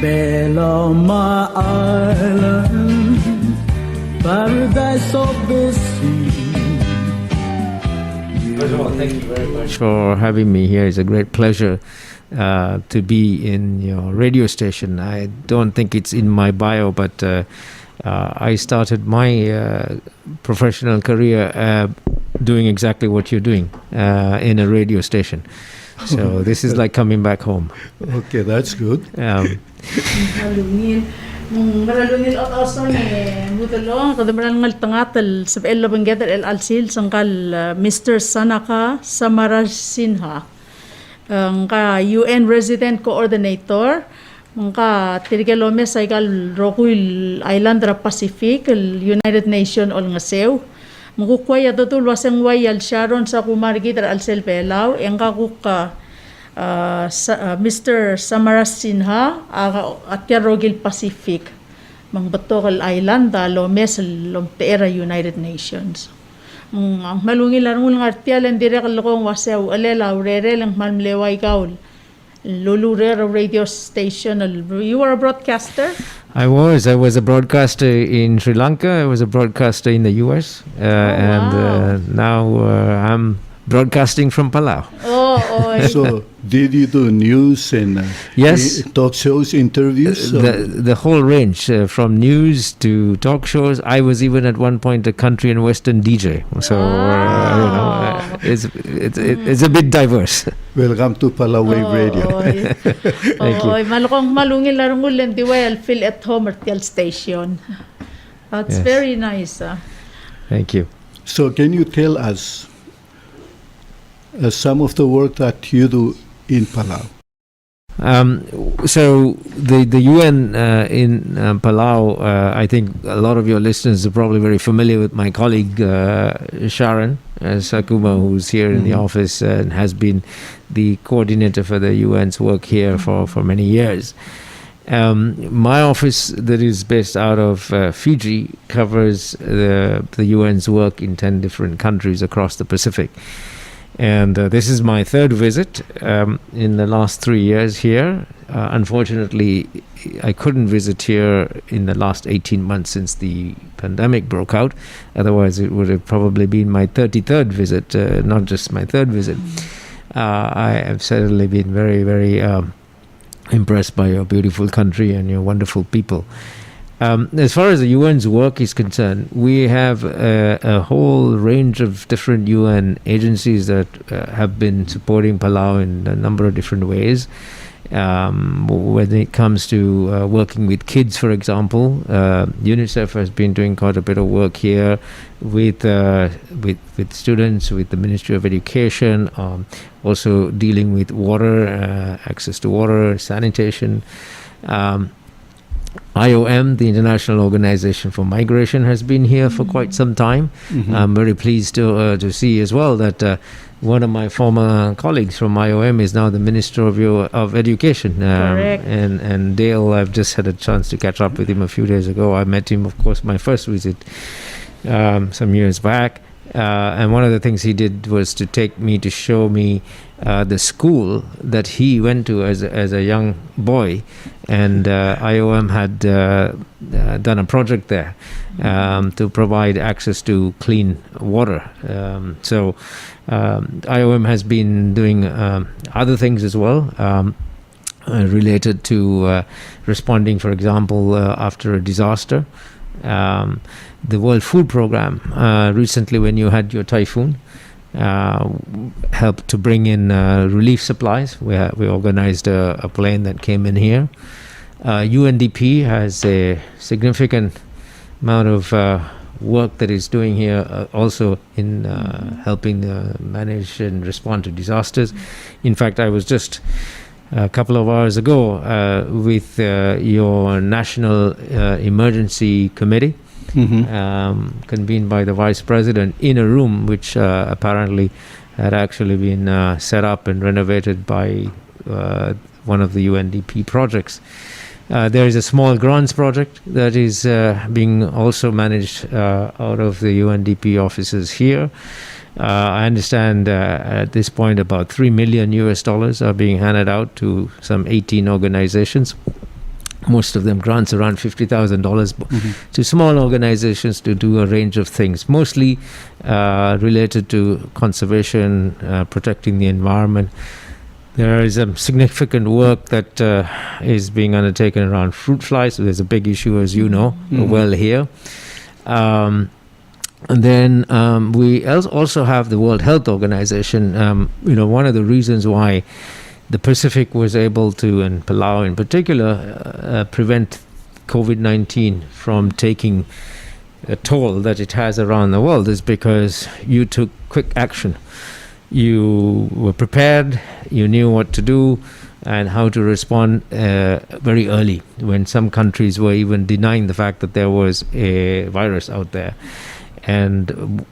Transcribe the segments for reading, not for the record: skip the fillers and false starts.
Belau, my island, paradise of the sea. First of all, thank you very much for having me here. It's a great pleasure to be in your radio station. I don't think it's in my bio, but I started my professional career doing exactly what you're doing in a radio station. So this is like coming back home. Okay, that's good. Maralungin at aso ni Mutulong kadamaran ngal tangatal sa elo banggetal el alsil sangkal Mr. Sanaka Samarasinha ang ka UN Resident Coordinator ka tirgelome sa igal Rokuil Island ra Pacific United Nation ol ngasew mukukwaya totul wasang wayal Sharon sa kumargit al sel Belau ang ka Mr. Samarasinha at Rogil Pacific mang Batokal Island lomes lomteera United Nations ang malungil larung ngartial direk lokong wasew alela Urerel ang malmleway kaul Urerel radio station. You were a broadcaster? I was a broadcaster in Sri Lanka. I was a broadcaster in the US and now I'm broadcasting from Palau. So, did you do news and yes, talk shows, interviews? The whole range, from news to talk shows. I was even at one point a country and western DJ. So it's a bit diverse. Welcome to Palau Wave Radio. Thank you. Malukong malungil larungul and diway feel at home at the station. That's very nice. Thank you. So, can you tell us some of the work that you do in Palau? So the UN in Palau, I think a lot of your listeners are probably very familiar with my colleague Sharon Sakuma, who's here in the office and has been the coordinator for the UN's work here for many years. My office, that is based out of Fiji, covers the UN's work in 10 different countries across the Pacific. And this is my third visit in the last 3 years here. Unfortunately, I couldn't visit here in the last 18 months since the pandemic broke out. Otherwise, it would have probably been my 33rd visit, not just my third visit. I have certainly been very, very impressed by your beautiful country and your wonderful people. As far as the UN's work is concerned, we have a whole range of different UN agencies that have been supporting Palau in a number of different ways. When it comes to working with kids, for example, UNICEF has been doing quite a bit of work here with students, with the Ministry of Education, also dealing with water, access to water, sanitation. IOM, the International Organization for Migration, has been here for quite some time. I'm very pleased to see as well that one of my former colleagues from IOM is now the Minister of Education. Correct. And Dale, I've just had a chance to catch up with him a few days ago. I met him, of course, my first visit some years back. And one of the things he did was to take me to show me the school that he went to as a young boy, and IOM had done a project there to provide access to clean water. So IOM has been doing other things as well related to responding, for example, after a disaster. The World Food Program recently, when you had your typhoon, helped to bring in relief supplies. We organized a plane that came in here. UNDP has a significant amount of work that is doing here also in helping manage and respond to disasters. In fact, I was just a couple of hours ago with your National Emergency Committee, convened by the Vice President, in a room which apparently had actually been set up and renovated by one of the UNDP projects. There is a small grants project that is being also managed out of the UNDP offices here. I understand at this point about $3 million are being handed out to some 18 organizations. most of them grants around $50,000 to small organizations to do a range of things, mostly related to conservation, protecting the environment. There is significant work that is being undertaken around fruit flies. So there's a big issue, as you know, well here. And then we also have the World Health Organization. One of the reasons why the Pacific was able to, and Palau in particular, prevent COVID-19 from taking a toll that it has around the world is because you took quick action. You were prepared, you knew what to do and how to respond very early when some countries were even denying the fact that there was a virus out there. And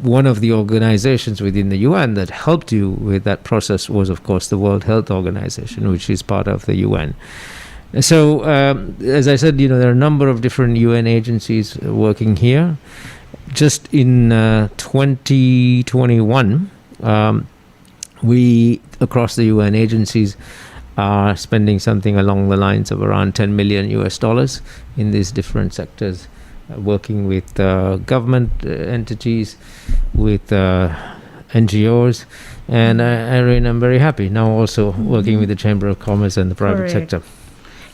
one of the organizations within the UN that helped you with that process was, of course, the World Health Organization, which is part of the UN. So, as I said, there are a number of different UN agencies working here. Just in 2021, we, across the UN agencies, are spending something along the lines of around $10 million in these different sectors, working with government entities, with NGOs, and Irene, I'm very happy now also working with the Chamber of Commerce and the private sector.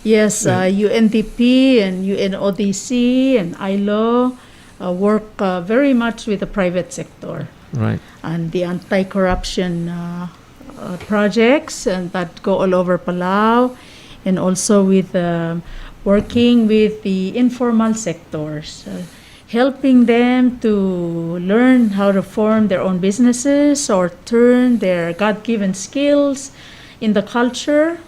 Yes, UNDP and UNODC and ILO work very much with the private sector. Right. And the anti-corruption projects and that go all over Palau, and also with working with the informal sectors, helping them to learn how to form their own businesses or turn their God-given skills in the culture,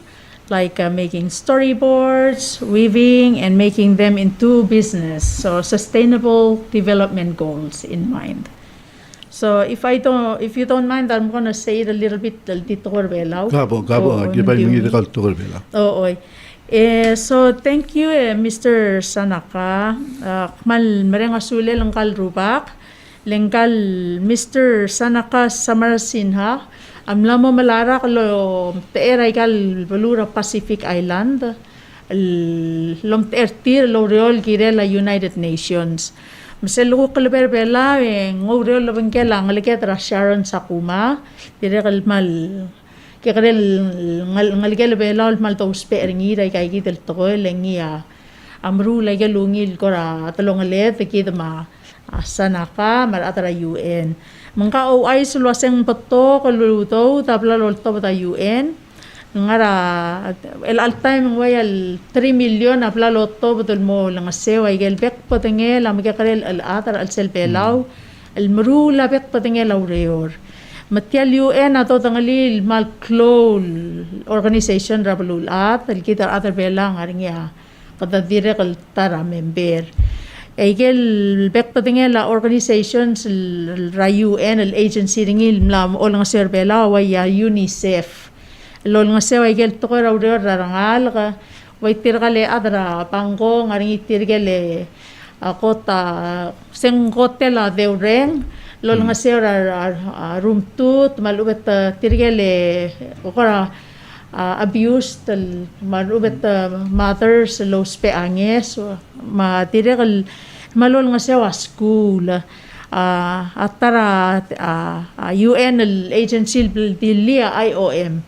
like making storyboards, weaving, and making them into business. So sustainable development goals in mind. So if you don't mind, I'm gonna say it a little bit dito ko Belau. Gabo, gibay mga ikal to Belau. Oo. So thank you, Mr. Sanaka. Kmal mereng asule langkal rubak, lengkal Mr. Sanaka Samarasinha. Amla mo malara kalo teeray kal balura Pacific Island, lom teertir Urerel Urerel United Nations. Maselo ko berbela Urerel labengkela ngaliket Sharon Sakuma, dire kalmal ngalgel Belau mal to uspe ringira kay gitel to lengia amru lagi lungil kora talongalet kidma Sanaka mar atara UN mangka OI sulwaseng pato kaluluto tabla lolto ta UN ngara el altime wayal 3 million apla lotto betul mo lang sewa igel bek patengel am kakarel al atar al sel Belau el mru la bek patengel Urerel Matial UN ato tangali mal clone organization rabalulat kita atar belang aringya kada direct tara member eigel bek patingel la organizations ra UN el agency ringil mlam ol nga ser bela waya UNICEF lol nga se eigel to ra Urerel rangal ka way tirgale adra pangko ngaringi tirgele akota seng hotela deureng lol nga sera room 2 malubet tirgele okora abused malubet mothers low spe anges ma tirgal malol nga sewa school atara UN agency dilia IOM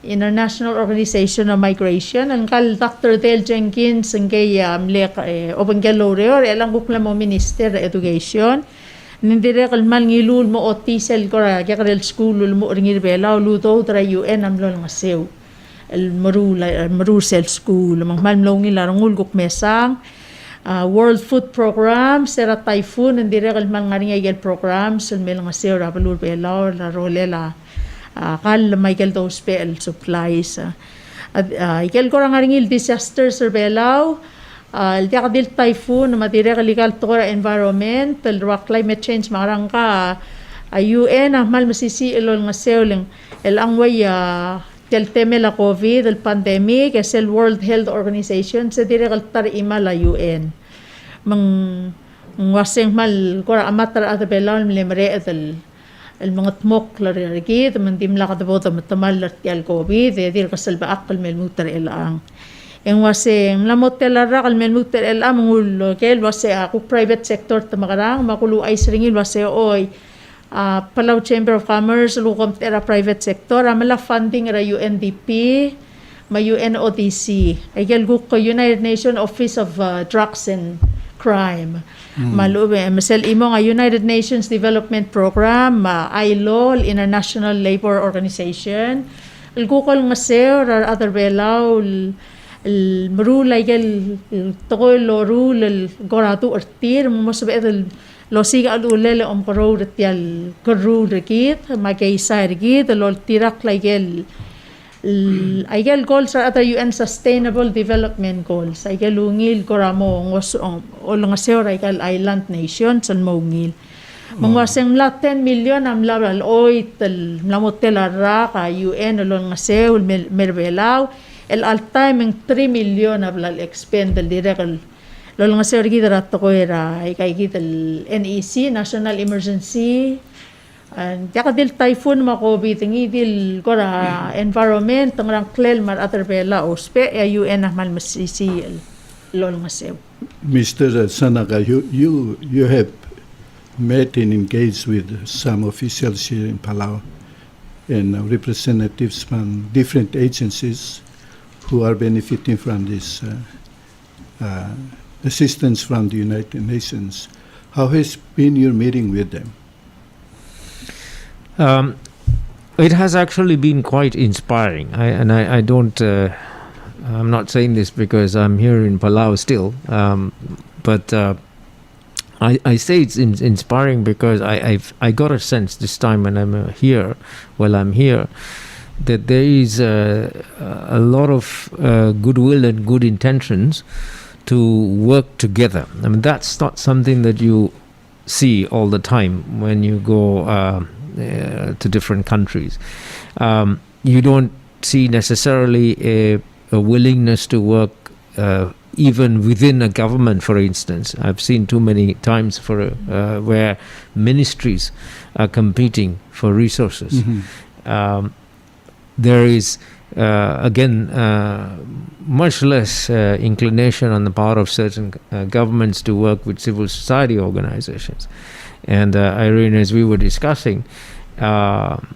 International Organization of Migration ang kal Dr. Dale Jenkins ang kay mlek obengel Urerel elang bukla mo Minister Education nindire kalmal ngilul mo otisel kora kakarel school mo ringir Belau luto tra UN amlol nga sew el marusel school mangmal mlongil arangul guk mesang World Food Program sera typhoon nindire kalmal ngaringay programs el mel nga sew rapalul Belau la rolela kal Michael dos PL supplies ikel ko ngaringil disasters sa Belau el diakadil typhoon matire kalikal to environment el rock climate change marang ka UN mal masisi elol nga sewling el angway tel teme la COVID el pandemic es el World Health Organization se dire kal tar ima la UN mang waseng mal kora amatar at Belau lemre el mga tmok la rigid mandim la kadabo tamal la tial COVID dir kasal ba akal mel mutar elang Yang wase lamot telara kalmen mutel el amul kel wase ako private sector tamakarang makulu ay sringil wase oy Palau Chamber of Commerce lukom tera private sector amala funding ra UNDP ma UNODC ay kel ko United Nations Office of Drugs and Crime malube masel imo nga United Nations Development Program ILO International Labor Organization الجوكل مسير other Belau المرول يجل تقول رول الجراتو ارتير مسبق لو سيجا الأولى لأم قرور تيال قرور ركيد ما كي ساير ركيد لو تيرك ليجل أيجل goals are other UN Sustainable Development Goals أيجل لونيل قرامو ولنغسير أيجل Island Nations المونيل Mangwaseng la 10 million am labal oit la motela raka UN lon nga seul merbelau el altay meng 3 million ablal expend el direct lon nga seul gidra to ko era kay gid el NEC National Emergency and yakadil typhoon makobi tingi dil kora environment tangrang klel mar aterbela ospe UN ahmal masisi lon nga seul Mr. Sanaka, you have met and engaged with some officials here in Palau and representatives from different agencies who are benefiting from this assistance from the United Nations. How has been your meeting with them? It has actually been quite inspiring. I don't. I'm not saying this because I'm here in Palau still, but. I say it's inspiring because I got a sense this time when I'm here, that there is a lot of goodwill and good intentions to work together. I mean, that's not something that you see all the time when you go to different countries. You don't see necessarily a willingness to work even within a government, for instance. I've seen too many times where ministries are competing for resources. There is, again, much less inclination on the part of certain governments to work with civil society organizations. And Irene, as we were discussing,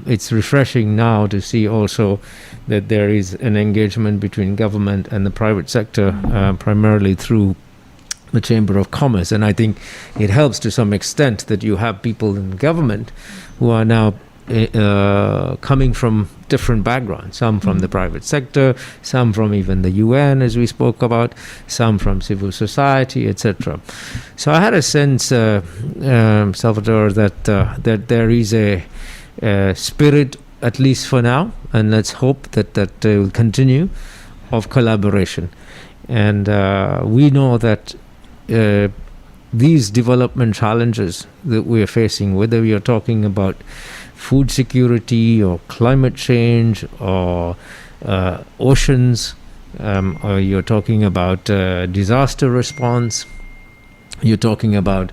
it's refreshing now to see also that there is an engagement between government and the private sector, primarily through the Chamber of Commerce. And I think it helps to some extent that you have people in government who are now coming from different backgrounds, some from the private sector, some from even the UN, as we spoke about, some from civil society, etc. So I had a sense, Salvador, that there is a spirit, at least for now, and let's hope that will continue, of collaboration. And we know that these development challenges that we are facing, whether we are talking about food security or climate change or oceans, or you're talking about disaster response, you're talking about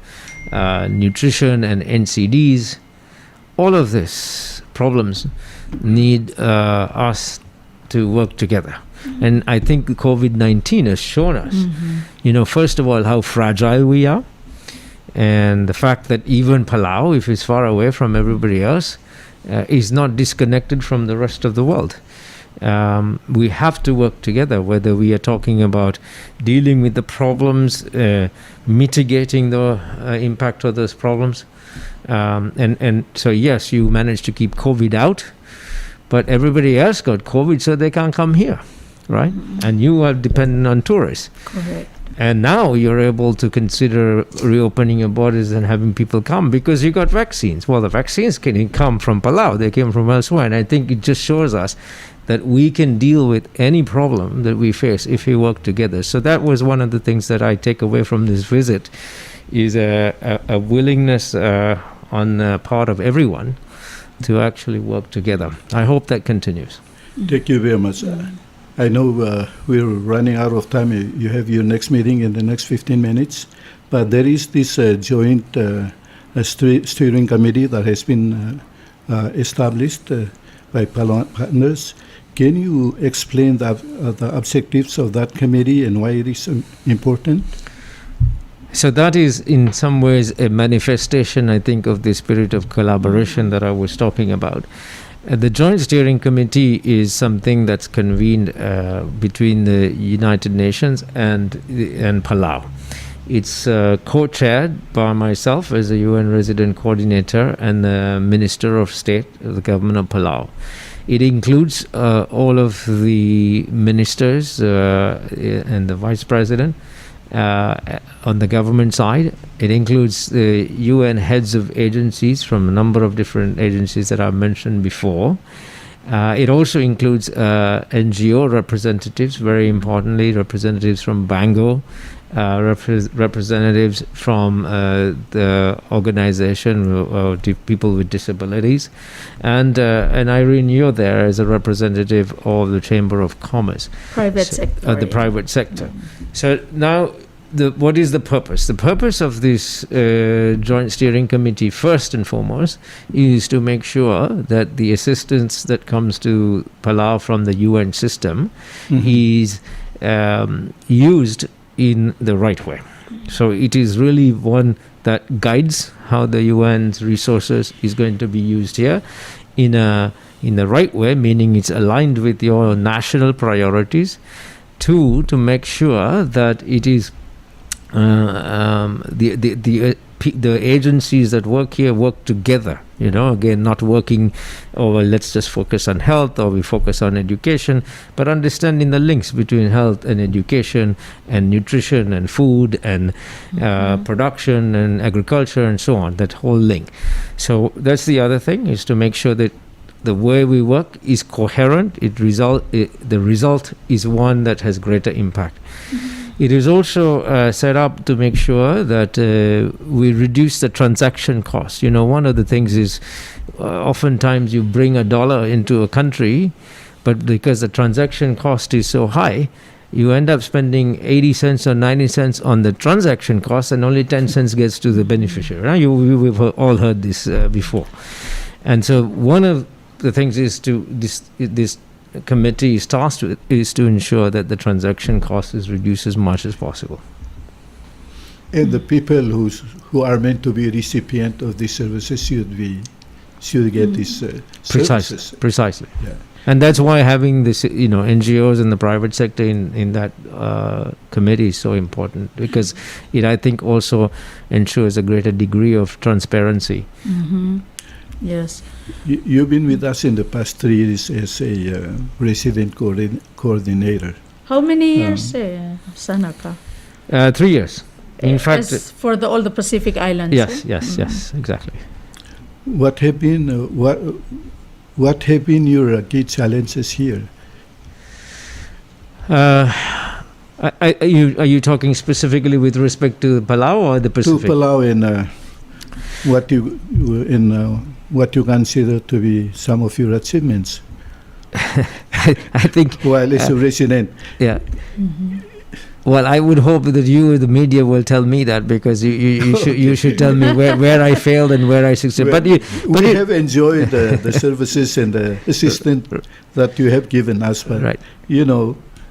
nutrition and NCDs, all of these problems need us to work together. And I think COVID-19 has shown us, first of all, how fragile we are. And the fact that even Palau, if it's far away from everybody else, is not disconnected from the rest of the world. We have to work together, whether we are talking about dealing with the problems, mitigating the impact of those problems. And so, yes, you managed to keep COVID out, but everybody else got COVID, so they can't come here, right? And you are dependent on tourists. Correct. And now you're able to consider reopening your borders and having people come because you got vaccines. Well, the vaccines can come from Palau. They came from elsewhere. And I think it just shows us that we can deal with any problem that we face if we work together. So that was one of the things that I take away from this visit, is a willingness on the part of everyone to actually work together. I hope that continues. Thank you very much. I know we're running out of time. You have your next meeting in the next 15 minutes. But there is this joint steering committee that has been established by Palau partners. Can you explain the objectives of that committee and why it is important? So that is in some ways a manifestation, I think, of the spirit of collaboration that I was talking about. The Joint Steering Committee is something that's convened between the United Nations and Palau. It's co-chaired by myself as a UN resident coordinator and the Minister of State of the government of Palau. It includes all of the ministers and the Vice President on the government side. It includes the UN heads of agencies from a number of different agencies that I've mentioned before. It also includes NGO representatives, very importantly, representatives from Bango, representatives from the organization of people with disabilities, and Irene, you're there as a representative of the Chamber of Commerce. Private sector. The private sector. So now, what is the purpose? The purpose of this Joint Steering Committee, first and foremost, is to make sure that the assistance that comes to Palau from the UN system is used in the right way. So it is really one that guides how the UN's resources is going to be used here in the right way, meaning it's aligned with your national priorities. Two, to make sure that it is the agencies that work here work together, again, not working, let's just focus on health, or we focus on education, but understanding the links between health and education and nutrition and food and production and agriculture and so on, that whole link. So that's the other thing, is to make sure that the way we work is coherent, the result is one that has greater impact. It is also set up to make sure that we reduce the transaction cost. One of the things is oftentimes you bring $1 into a country, but because the transaction cost is so high, you end up spending 80 cents or 90 cents on the transaction cost, and only 10 cents gets to the beneficiary. We've all heard this before. And so one of the things is this committee is tasked with is to ensure that the transaction cost is reduced as much as possible. And the people who are meant to be recipient of these services should get these services. Precisely. Yeah. And that's why having this, NGOs and the private sector in that committee is so important, because it, I think, also ensures a greater degree of transparency. Yes. You've been with us in the past 3 years as a resident coordinator. How many years, Sanaka? 3 years. In fact, for all the Pacific Islands. Yes, exactly. What have been your key challenges here? Are you talking specifically with respect to Palau or the Pacific? To Palau, and what you consider to be some of your achievements. I think while as a resident. Yeah. Well, I would hope that you, the media, will tell me that, because you should tell me where I failed and where I succeeded. Well, we have enjoyed the services and the assistance that you have given us, but right.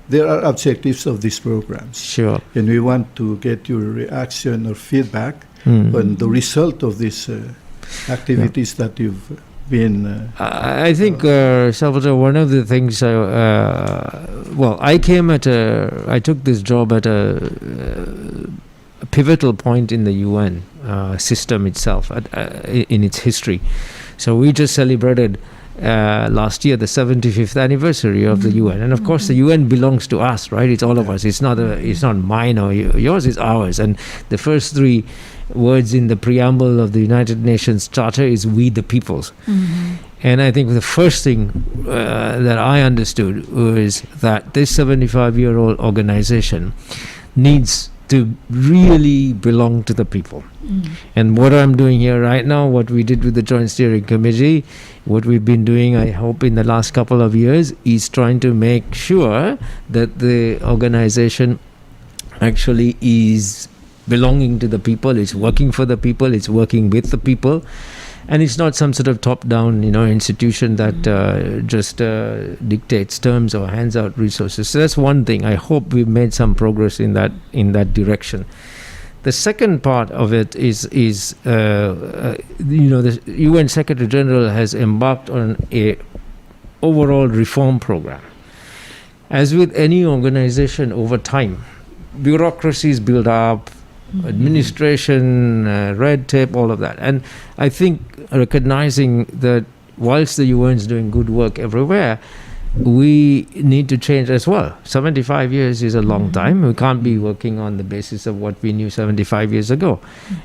There are objectives of these programs. Sure. And we want to get your reaction or feedback on the result of these activities that you've been... I think, Salvatore, one of the things... I took this job at a pivotal point in the UN system itself, in its history. So we just celebrated last year the 75th anniversary of the UN, and of course the UN belongs to us, right? It's all of us. It's not mine or yours. It's ours. And the first 3 words in the preamble of the United Nations Charter is "We the peoples." And I think the first thing that I understood was that this 75-year-old organization needs to really belong to the people. And what I'm doing here right now, what we did with the Joint Steering Committee, what we've been doing, I hope, in the last couple of years, is trying to make sure that the organization actually is belonging to the people, it's working for the people, it's working with the people. And it's not some sort of top-down, institution that just dictates terms or hands out resources. So that's one thing. I hope we've made some progress in that direction. The second part of it is the UN Secretary General has embarked on a overall reform program. As with any organization over time, bureaucracies build up, administration, red tape, all of that. And I think recognizing that whilst the UN is doing good work everywhere, we need to change as well. 75 years is a long time. We can't be working on the basis of what we knew 75 years ago.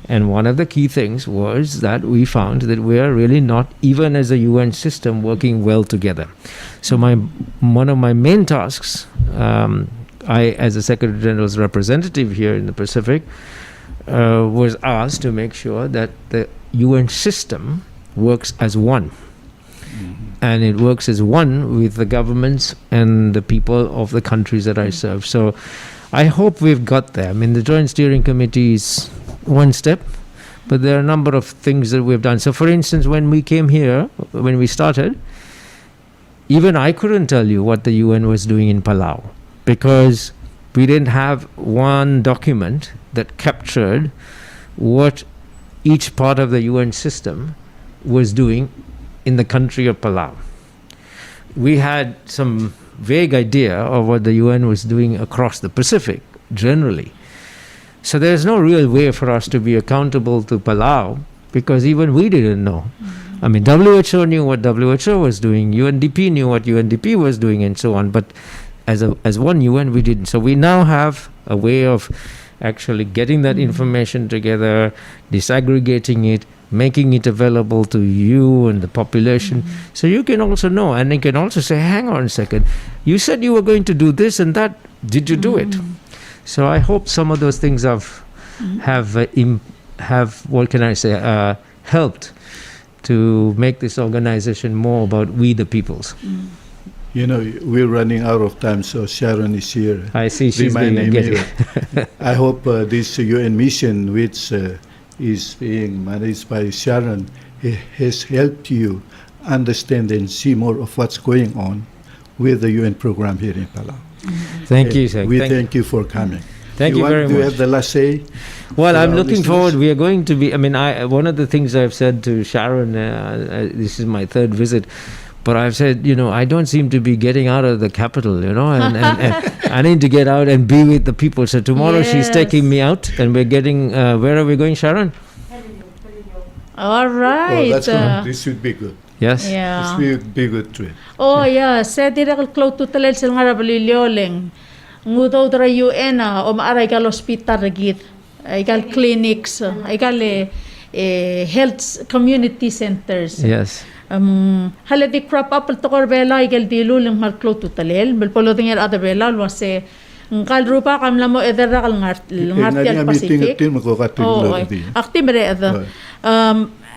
And one of the key things was that we found that we are really not, even as a UN system, working well together. So one of my main tasks, I, as a Secretary General's representative here in the Pacific, was asked to make sure that the UN system works as one. And it works as one with the governments and the people of the countries that I serve. So I hope we've got there. I mean, the Joint Steering Committee is one step, but there are a number of things that we've done. So, for instance, when we came here, when we started, even I couldn't tell you what the UN was doing in Palau, because we didn't have one document that captured what each part of the UN system was doing in the country of Palau. We had some vague idea of what the UN was doing across the Pacific generally. So there's no real way for us to be accountable to Palau, because even we didn't know. I mean, WHO knew what WHO was doing, UNDP knew what UNDP was doing, and so on, but as one UN we didn't. So we now have a way of actually getting that information together, disaggregating it, making it available to you and the population, so you can also know, and you can also say, hang on a second, you said you were going to do this and that, did you do it? So I hope some of those things have what can I say, helped to make this organization more about we the peoples. We're running out of time, so Sharon is here. I see she's reminding being me. I hope this UN mission, which is being managed by Sharon, has helped you understand and see more of what's going on with the UN program here in Palau. Thank you, sir. We thank you for coming. Thank you very much. Do you have the last say? Well, I'm looking forward. We are going to be, one of the things I've said to Sharon, this is my third visit, but I've said, I don't seem to be getting out of the capital, and I need to get out and be with the people. So tomorrow she's taking me out, and we're getting, where are we going, Sharon? All right. Oh, that's good. This would be good. Yes? Yeah. This will be a good trip. Oh, yeah. Sa direct close to talel sil nga rabalilyoling. Ngudaw dra UN o maaray kal hospital regit. Ikal clinics, ikal health community centers. Yes. Haladi crop up to Belau ikal dilul ng close to talel. Belpolo tingel other Belau wase ngkal rupa kam lamo edera kal ngartial Pacific. Oh, actimre ada.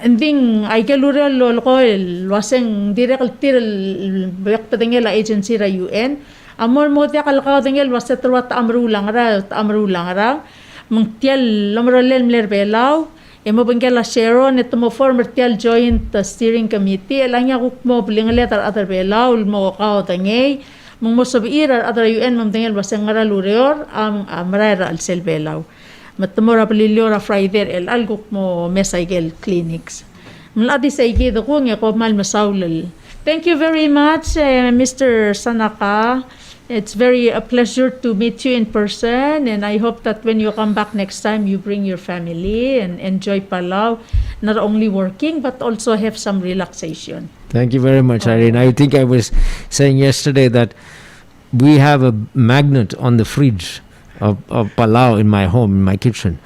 Ending ay Urerel Olkeriil waseng direct tirel bayakta tingel agency ra UN. Amor mo tiya kalakaw tingel wase terwat amrulang ra mengtial lomrolel mler Belau. Emo bengkel la Sharon ito mo former tial joint steering committee elangya kuk mo blingalet other Belau mo kaw tangay mong mo sabiira other UN mam tingel waseng ngara lurior amrera al sel Belau. Matamora paliliora Friday el algok mo mesaigel clinics. Mladi sa igi ko nga ko mal masaulal. Thank you very much, Mr. Sanaka. It's a pleasure to meet you in person, and I hope that when you come back next time, you bring your family and enjoy Palau, not only working but also have some relaxation. Thank you very much, Irene. I think I was saying yesterday that we have a magnet on the fridge of Palau in my home, in my kitchen,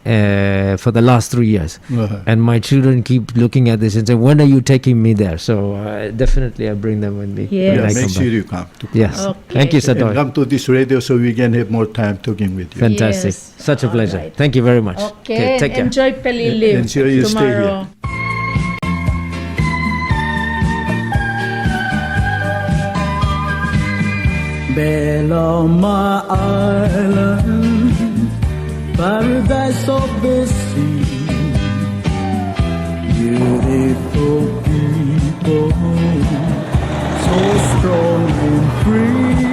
for the last 3 years. And my children keep looking at this and say, when are you taking me there? So definitely I bring them with me. Yes. When I Make come sure back. you come. Yes. Okay. Thank you, And Sador. come to this radio so we can have more time talking with you. Fantastic. Yes. Such a All pleasure. right. Thank you very much. Okay, take care. enjoy Paliliw Ensure you stay here. tomorrow. Belau, my island, paradise of the sea. beautiful people, so strong and free.